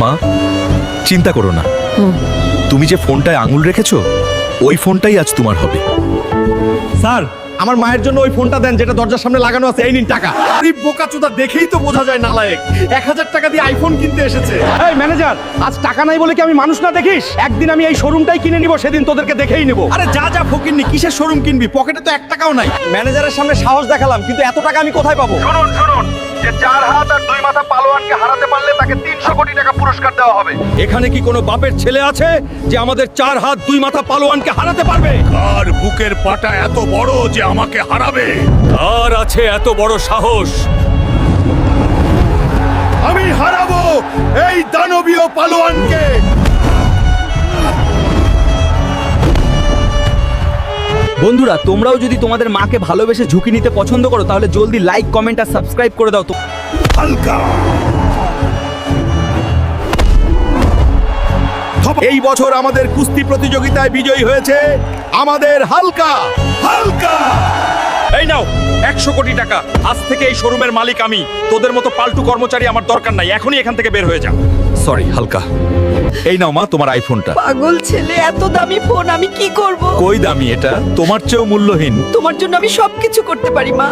মা চিন্তা করো না, তুমি যে ফোনটায় আঙুল রেখেছো ওই ফোনটাই আজ তোমার হবে। স্যার, আমার মায়ের জন্য ওই ফোনটা দেন যেটা দরজার সামনে লাগানো আছে। এই নিন টাকা। এই বোকাচোদা দেখেই তো বোঝা যায় নালায়েক। 1000 টাকা দিয়ে আইফোন কিনতে এসেছে। এই ম্যানেজার, আজ টাকা নাই বলে কি আমি মানুষ না দেখিস? একদিন আমি এই শোরুমটাই কিনে নিব, সেদিন তোদেরকে দেখেই নিব। আরে যা যা ফকিরনি, কিসের শোরুম কিনবি? পকেটে তো 1 টাকাও নাই। ম্যানেজারের সামনে সাহস দেখালাম, কিন্তু এত টাকা আমি কোথায় পাবো? শুনুন শুনুন, যে 4 হাত আর 2 মাথা পালোয়ানকে হারাতে পারলে তাকে 300 কোটি টাকা পুরস্কার দেওয়া হবে। এখানে কি কোনো বাপের ছেলে আছে যে আমাদের 4 হাত 2 মাথা পালোয়ানকে হারাতে পারবে? আর বুকের পাটা এত বড় যে আমাকে হারাবে? আর আছে এত বড় সাহস? আমি হারাবো এই দানবীয় পালোয়ানকে। বন্ধুরা, তোমরাও যদি তোমাদের মাকে ভালোবেসে ঝুঁকি নিতে পছন্দ করো তাহলে জলদি লাইক, কমেন্ট আর সাবস্ক্রাইব করে দাও তো। হালকা এই বছর আমাদের কুস্তি প্রতিযোগিতায় বিজয়ী হয়েছে আমাদের হালকা। হালকা এই নাও 100 কোটি টাকা। আজ থেকে এই শোরুমের মালিক আমি। তোদের মতো পাল্টু কর্মচারী আমার দরকার নাই। এখনই এখান থেকে বের হয়ে যা। সরি হালকা, এই নাও মা তোমার আইফোনটা। পাগল ছেলে, এত দামি ফোন আমি কি করব? কই দামি এটা, তোমার চেয়েও মূল্যহীন। তোমার জন্য আমি সবকিছু করতে পারি মা।